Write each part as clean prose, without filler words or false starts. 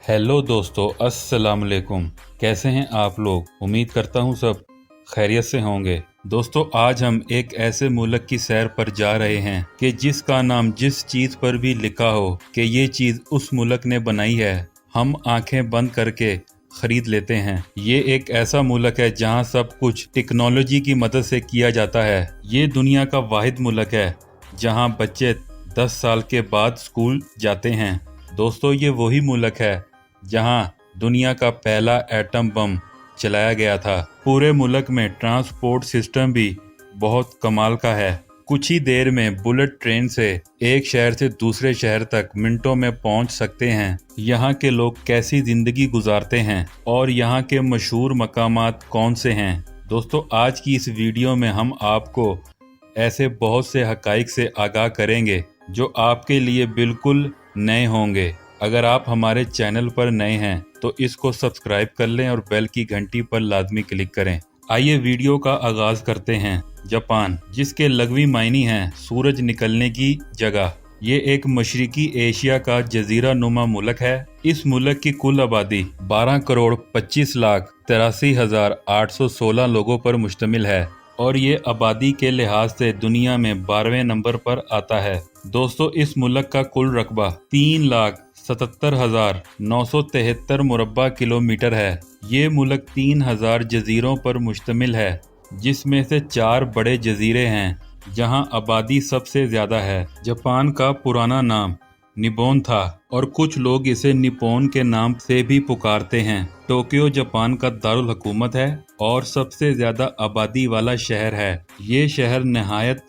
Hello दोस्तों, अस्सलाम वालेकुम। कैसे हैं आप लोग? उम्मीद करता हूं सब खैरियत से होंगे। दोस्तों, आज हम एक ऐसे मुल्क की सैर पर जा रहे हैं कि जिसका नाम जिस चीज़ पर भी लिखा हो कि ये चीज़ उस मुल्क ने बनाई है, हम आंखें बंद करके खरीद लेते हैं। ये एक ऐसा मुल्क है जहां सब कुछ टेक्नोलॉजी की मदद से किया जाता है। ये दुनिया का वाहिद मुल्क है जहां बच्चे 10 साल के बाद स्कूल जाते हैं। दोस्तों, ये वही मुल्क है जहां दुनिया का पहला एटम बम चलाया गया था। पूरे मुल्क में ट्रांसपोर्ट सिस्टम भी बहुत कमाल का है। कुछ ही देर में बुलेट ट्रेन से एक शहर से दूसरे शहर तक मिनटों में पहुंच सकते हैं। यहाँ के लोग कैसी जिंदगी गुजारते हैं और यहाँ के मशहूर मकामात कौन से हैं? दोस्तों, आज की इस वीडियो में हम आपको ऐसे बहुत से हकाइक से आगाह करेंगे जो आपके लिए बिल्कुल नए होंगे। अगर आप हमारे चैनल पर नए हैं तो इसको सब्सक्राइब कर लें और बेल की घंटी पर लाजमी क्लिक करें। आइए वीडियो का आगाज करते हैं। जापान, जिसके लघवी मायने हैं सूरज निकलने की जगह, ये एक मशरकी एशिया का जजीरा नुमा मुल्क है। इस मुल्क की कुल आबादी 12,25,83,816 लोगों पर मुश्तमिल है और ये आबादी के लिहाज से दुनिया में 12वें नंबर पर आता है। दोस्तों, इस मुल्क का कुल रकबा 3,77,973 मुरब्बा किलोमीटर है। ये मुल्क 3,000 जजीरों पर मुश्तमिल है, जिसमें से 4 बड़े जजीरे हैं जहां आबादी सबसे ज्यादा है। जापान का पुराना नाम निप्पॉन था और कुछ लोग इसे निप्पॉन के नाम से भी पुकारते हैं। टोक्यो जापान का दारुल हुकूमत है और सबसे ज्यादा आबादी वाला शहर है। ये शहर नहायत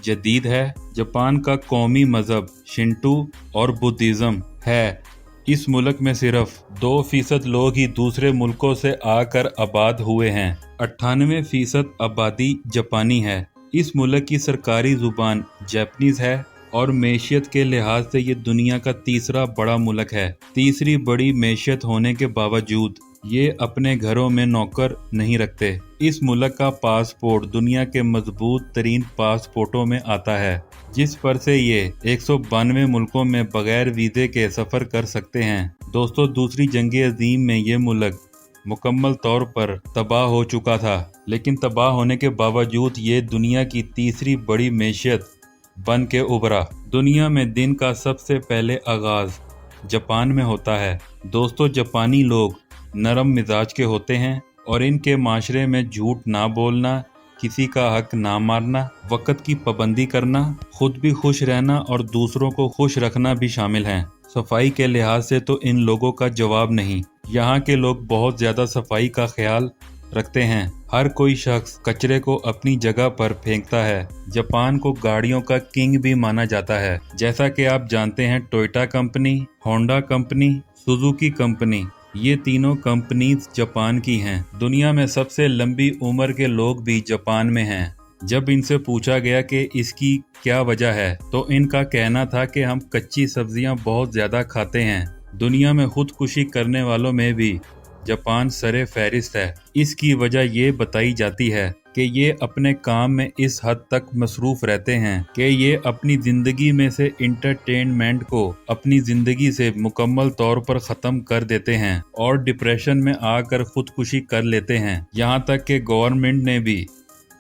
जदीद है। जापान का कौमी मजहब शिंटो और बुद्धिज्म है। इस मुल्क में सिर्फ 2% लोग ही दूसरे मुल्कों से आकर आबाद हुए हैं। 98% आबादी जापानी है। इस मुल्क की सरकारी जुबान जापानीज है और मैशियत के लिहाज से ये दुनिया का तीसरा बड़ा मुल्क है। तीसरी बड़ी मैशियत होने के बावजूद ये अपने घरों में नौकर नहीं रखते। इस मुल्क का पासपोर्ट दुनिया के मजबूत तरीन पासपोर्टों में आता है, जिस पर से ये 192 मुल्कों में बगैर वीज़े के सफ़र कर सकते हैं। दोस्तों, दूसरी जंग अजीम में ये मुल्क मुकम्मल तौर पर तबाह हो चुका था, लेकिन तबाह होने के बावजूद ये दुनिया की तीसरी बड़ी मैशियत बन के उभरा। दुनिया में दिन का सबसे पहले आगाज जापान में होता है। दोस्तों, जापानी लोग नरम मिजाज के होते हैं और इनके माशरे में झूठ ना बोलना, किसी का हक ना मारना, वक़्त की पाबंदी करना, खुद भी खुश रहना और दूसरों को खुश रखना भी शामिल हैं। सफाई के लिहाज से तो इन लोगों का जवाब नहीं। यहाँ के लोग बहुत ज़्यादा सफाई का ख्याल रखते हैं। हर कोई शख्स कचरे को अपनी जगह पर फेंकता है। जापान को गाड़ियों का किंग भी माना जाता है। जैसा कि आप जानते हैं, Toyota company, Honda company, Suzuki company, ये तीनों कंपनीज जापान की हैं। दुनिया में सबसे लंबी उम्र के लोग भी जापान में हैं। जब इनसे पूछा गया कि इसकी क्या वजह है, तो इनका कहना था कि हम कच्ची सब्जियां बहुत ज़्यादा खाते हैं। दुनिया में खुदकुशी करने वालों में भी जापान सरे फहरिस्त है। इसकी वजह ये बताई जाती है कि ये अपने काम में इस हद तक मसरूफ रहते हैं कि ये अपनी ज़िंदगी में से इंटरटेनमेंट को अपनी ज़िंदगी से मुकम्मल तौर पर ख़त्म कर देते हैं और डिप्रेशन में आकर खुदकुशी कर लेते हैं। यहाँ तक कि गवर्नमेंट ने भी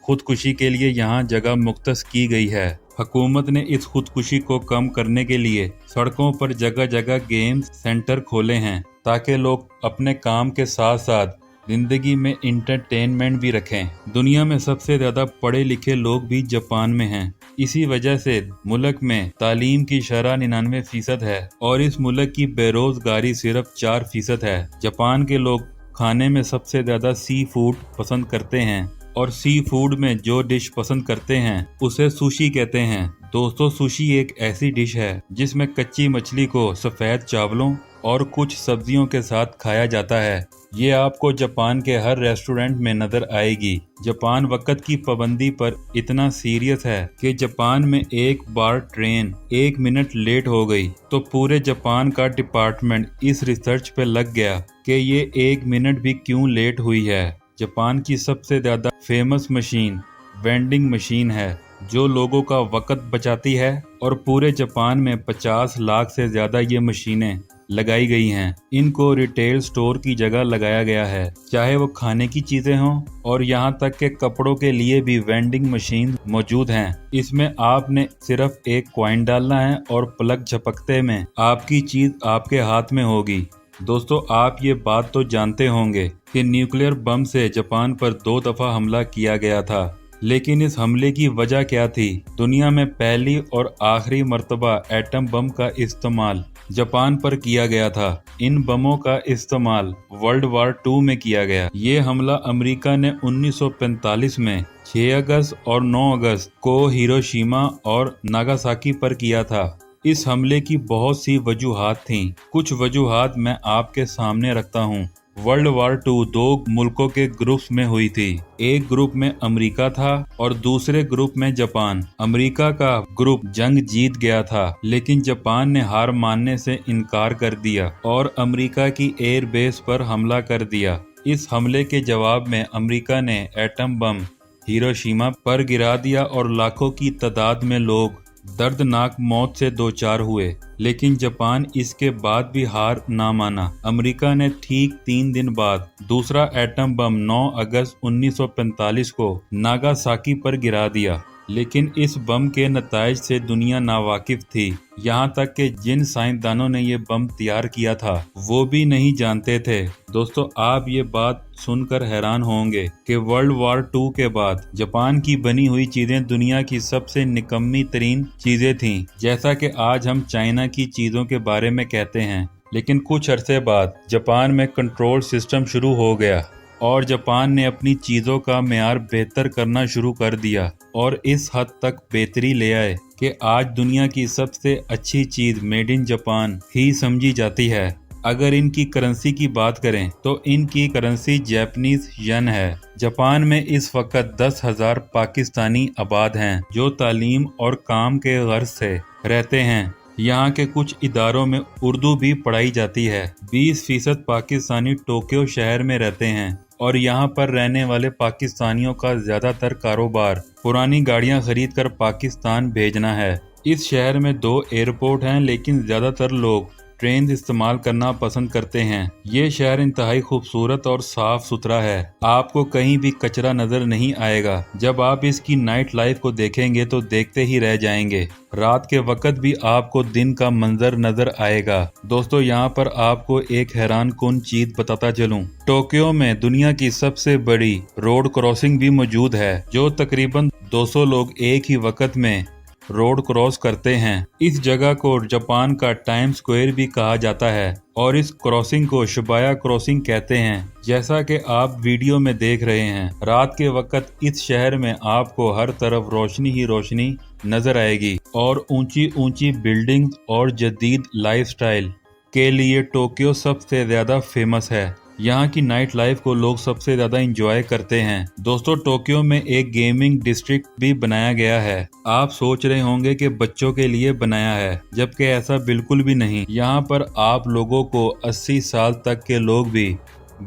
खुदकुशी के लिए यहाँ जगह मुख्तस की गई है। हुकूमत ने इस खुदकुशी को कम करने के लिए सड़कों पर जगह जगह गेम्स सेंटर खोले हैं ताकि लोग अपने काम के साथ साथ जिंदगी में इंटरटेनमेंट भी रखें। दुनिया में सबसे ज़्यादा पढ़े लिखे लोग भी जापान में हैं। इसी वजह से मुल्क में तालीम की शरह 99% है और इस मुल्क की बेरोजगारी सिर्फ 4% है। जापान के लोग खाने में सबसे ज़्यादा सी फूड पसंद करते हैं और सी फूड में जो डिश पसंद करते हैं उसे सुशी कहते हैं। दोस्तों, सुशी एक ऐसी डिश है जिसमें कच्ची मछली को सफ़ेद चावलों और कुछ सब्जियों के साथ खाया जाता है। ये आपको जापान के हर रेस्टोरेंट में नज़र आएगी। जापान वक़्त की पाबंदी पर इतना सीरियस है कि जापान में एक बार ट्रेन 1 मिनट लेट हो गई तो पूरे जापान का डिपार्टमेंट इस रिसर्च पे लग गया कि ये 1 मिनट भी क्यों लेट हुई है। जापान की सबसे ज़्यादा फेमस मशीन वेंडिंग मशीन है जो लोगों का वक़्त बचाती है और पूरे जापान में 50 लाख से ज़्यादा ये मशीनें लगाई गई हैं। इनको रिटेल स्टोर की जगह लगाया गया है, चाहे वो खाने की चीजें हों और यहाँ तक के कपड़ों के लिए भी वेंडिंग मशीन मौजूद हैं। इसमें आपने सिर्फ एक कॉइन डालना है और प्लग झपकते में आपकी चीज आपके हाथ में होगी। दोस्तों, आप ये बात तो जानते होंगे कि न्यूक्लियर बम से जापान पर 2 दफा हमला किया गया था, लेकिन इस हमले की वजह क्या थी? दुनिया में पहली और आखिरी मर्तबा एटम बम का इस्तेमाल जापान पर किया गया था। इन बमों का इस्तेमाल वर्ल्ड वार 2 में किया गया। ये हमला अमेरिका ने 1945 में 6 अगस्त और 9 अगस्त को हिरोशिमा और नागासाकी पर किया था। इस हमले की बहुत सी वजूहात थीं। कुछ वजूहात मैं आपके सामने रखता हूँ। वर्ल्ड वार 2 2 मुल्कों के ग्रुप्स में हुई थी। एक ग्रुप में अमेरिका था और दूसरे ग्रुप में जापान। अमेरिका का ग्रुप जंग जीत गया था, लेकिन जापान ने हार मानने से इनकार कर दिया और अमेरिका की एयर बेस पर हमला कर दिया। इस हमले के जवाब में अमेरिका ने एटम बम हिरोशिमा पर गिरा दिया और लाखों की तादाद में लोग दर्दनाक मौत से दो चार हुए, लेकिन जापान इसके बाद भी हार ना माना। अमेरिका ने ठीक 3 दिन बाद दूसरा एटम बम 9 अगस्त 1945 को नागासाकी पर गिरा दिया, लेकिन इस बम के नताइज से दुनिया नावाकिफ थी। यहाँ तक कि जिन साइंसदानों ने ये बम तैयार किया था वो भी नहीं जानते थे। दोस्तों, आप ये बात सुनकर हैरान होंगे कि वर्ल्ड वार 2 के बाद जापान की बनी हुई चीजें दुनिया की सबसे निकम्मी तरीन चीजें थीं। जैसा कि आज हम चाइना की चीजों के बारे में कहते हैं, लेकिन कुछ अरसे बाद जापान में कंट्रोल सिस्टम शुरू हो गया और जापान ने अपनी चीज़ों का मेयार बेहतर करना शुरू कर दिया और इस हद तक बेहतरी ले आए कि आज दुनिया की सबसे अच्छी चीज़ मेड इन जापान ही समझी जाती है। अगर इनकी करेंसी की बात करें तो इनकी करेंसी जापानीज येन है। जापान में इस वक्त 10,000 पाकिस्तानी आबाद हैं जो तालीम और काम के गर्ज से रहते हैं। यहाँ के कुछ इदारों में उर्दू भी पढ़ाई जाती है। 20% पाकिस्तानी टोक्यो शहर में रहते हैं और यहाँ पर रहने वाले पाकिस्तानियों का ज्यादातर कारोबार पुरानी गाड़ियाँ खरीद कर पाकिस्तान भेजना है। इस शहर में 2 एयरपोर्ट हैं, लेकिन ज्यादातर लोग ट्रेन इस्तेमाल करना पसंद करते हैं। ये शहर इंतहाई खूबसूरत और साफ सुथरा है। आपको कहीं भी कचरा नजर नहीं आएगा। जब आप इसकी नाइट लाइफ को देखेंगे तो देखते ही रह जाएंगे। रात के वक्त भी आपको दिन का मंजर नजर आएगा। दोस्तों, यहाँ पर आपको एक हैरान कुन चीज बताता चलूं। टोक्यो में दुनिया की सबसे बड़ी रोड क्रॉसिंग भी मौजूद है, जो तकरीबन 200 लोग एक ही वक्त में रोड क्रॉस करते हैं। इस जगह को जापान का टाइम स्क्वायर भी कहा जाता है और इस क्रॉसिंग को शिबाया क्रॉसिंग कहते हैं। जैसा कि आप वीडियो में देख रहे हैं, रात के वक्त इस शहर में आपको हर तरफ रोशनी ही रोशनी नजर आएगी और ऊंची ऊंची बिल्डिंग्स और जदीद लाइफस्टाइल के लिए टोक्यो सबसे ज्यादा फेमस है। यहाँ की नाइट लाइफ को लोग सबसे ज्यादा एंजॉय करते हैं। दोस्तों, टोक्यो में एक गेमिंग डिस्ट्रिक्ट भी बनाया गया है। आप सोच रहे होंगे कि बच्चों के लिए बनाया है, जबकि ऐसा बिल्कुल भी नहीं। यहाँ पर आप लोगों को 80 साल तक के लोग भी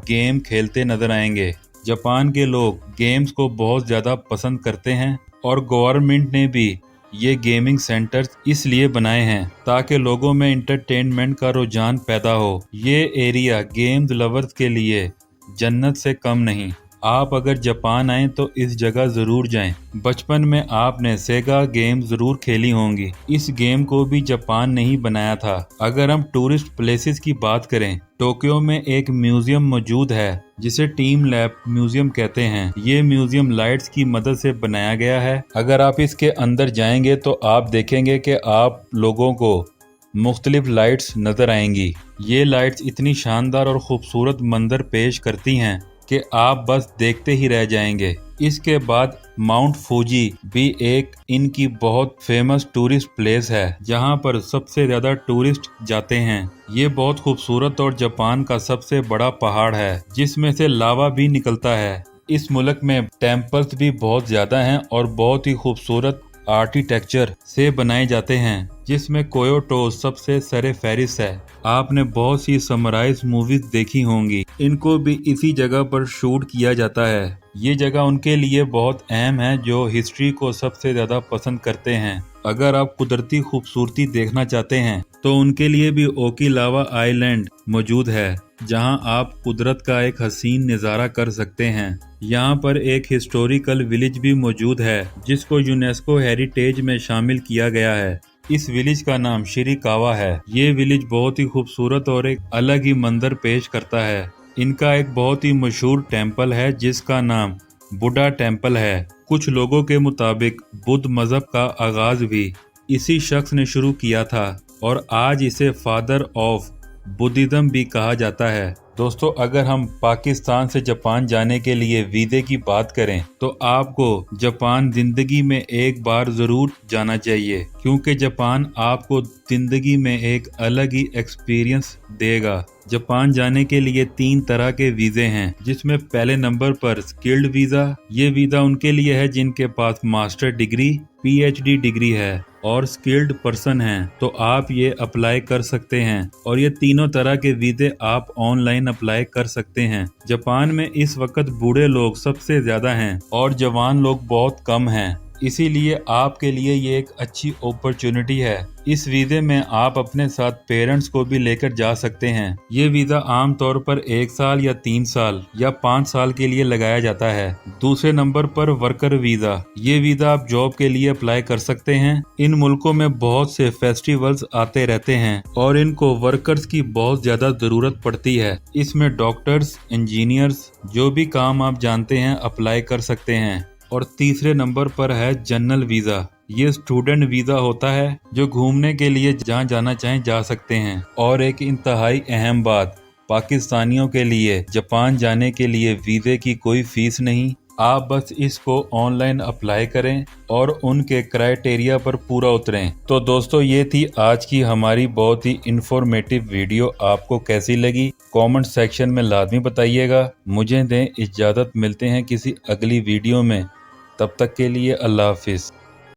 गेम खेलते नजर आएंगे। जापान के लोग गेम्स को बहुत ज्यादा पसंद करते हैं और गवर्नमेंट ने भी ये गेमिंग सेंटर्स इसलिए बनाए हैं ताकि लोगों में एंटरटेनमेंट का रुझान पैदा हो। ये एरिया गेम्स लवर्स के लिए जन्नत से कम नहीं। आप अगर जापान आएं तो इस जगह जरूर जाएं। बचपन में आपने सेगा गेम जरूर खेली होंगी। इस गेम को भी जापान ने ही बनाया था। अगर हम टूरिस्ट प्लेसेस की बात करें, टोक्यो में एक म्यूजियम मौजूद है जिसे टीम लैब म्यूजियम कहते हैं। ये म्यूजियम लाइट्स की मदद से बनाया गया है। अगर आप इसके अंदर जाएंगे तो आप देखेंगे कि आप लोगों को मुख्तलिफ लाइट्स नजर आएंगी। ये लाइट्स इतनी शानदार और खूबसूरत मंजर पेश करती हैं कि आप बस देखते ही रह जाएंगे। इसके बाद माउंट फूजी भी एक इनकी बहुत फेमस टूरिस्ट प्लेस है, जहां पर सबसे ज्यादा टूरिस्ट जाते हैं। ये बहुत खूबसूरत और जापान का सबसे बड़ा पहाड़ है, जिसमें से लावा भी निकलता है। इस मुल्क में टेम्पल्स भी बहुत ज्यादा हैं और बहुत ही खूबसूरत आर्किटेक्चर से बनाए जाते हैं, जिसमें कोयोटो सबसे सरे फहरिस्त है। आपने बहुत सी समराइज मूवीज देखी होंगी, इनको भी इसी जगह पर शूट किया जाता है। ये जगह उनके लिए बहुत अहम है जो हिस्ट्री को सबसे ज्यादा पसंद करते हैं। अगर आप कुदरती खूबसूरती देखना चाहते हैं तो उनके लिए भी ओकिलावा आइलैंड मौजूद है, जहां आप कुदरत का एक हसीन नज़ारा कर सकते हैं। यहाँ पर एक हिस्टोरिकल विलेज भी मौजूद है जिसको यूनेस्को हेरिटेज में शामिल किया गया है। इस विलेज का नाम शिरिकावा है। ये विलेज बहुत ही खूबसूरत और एक अलग ही मंजर पेश करता है। इनका एक बहुत ही मशहूर टेम्पल है जिसका नाम बुद्धा टेम्पल है। कुछ लोगों के मुताबिक बुद्ध मजहब का आगाज भी इसी शख्स ने शुरू किया था और आज इसे फादर ऑफ बुद्धिज्म भी कहा जाता है। दोस्तों, अगर हम पाकिस्तान से जापान जाने के लिए वीज़े की बात करें तो आपको जापान जिंदगी में एक बार ज़रूर जाना चाहिए, क्योंकि जापान आपको जिंदगी में एक अलग ही एक्सपीरियंस देगा। जापान जाने के लिए 3 तरह के वीज़े हैं, जिसमें पहले नंबर पर स्किल्ड वीज़ा। ये वीज़ा उनके लिए है जिनके पास मास्टर डिग्री, PhD डिग्री है और स्किल्ड पर्सन हैं, तो आप ये अप्लाई कर सकते हैं। और ये तीनों तरह के वीज़े आप ऑनलाइन अप्लाई कर सकते हैं। जापान में इस वक्त बूढ़े लोग सबसे ज़्यादा हैं और जवान लोग बहुत कम हैं, इसीलिए आपके लिए ये एक अच्छी अपॉर्चुनिटी है। इस वीज़े में आप अपने साथ पेरेंट्स को भी लेकर जा सकते हैं। ये वीज़ा आमतौर पर 1 साल या 3 साल या 5 साल के लिए लगाया जाता है। दूसरे नंबर पर वर्कर वीज़ा। ये वीज़ा आप जॉब के लिए अप्लाई कर सकते हैं। इन मुल्कों में बहुत से फेस्टिवल्स आते रहते हैं और इनको वर्कर्स की बहुत ज़्यादा ज़रूरत पड़ती है। इसमें डॉक्टर्स, इंजीनियर्स, जो भी काम आप जानते हैं अप्लाई कर सकते हैं। और तीसरे नंबर पर है जनरल वीज़ा। ये स्टूडेंट वीज़ा होता है, जो घूमने के लिए जहाँ जाना चाहें जा सकते हैं। और एक इंतहाई अहम बात, पाकिस्तानियों के लिए जापान जाने के लिए वीज़े की कोई फीस नहीं। आप बस इसको ऑनलाइन अप्लाई करें और उनके क्राइटेरिया पर पूरा उतरें। तो दोस्तों, ये थी आज की हमारी बहुत ही इंफॉर्मेटिव वीडियो। आपको कैसी लगी कमेंट सेक्शन में लाजमी बताइएगा। मुझे दें इजाज़त, मिलते हैं किसी अगली वीडियो में। तब तक के लिए अल्लाह हाफिज़।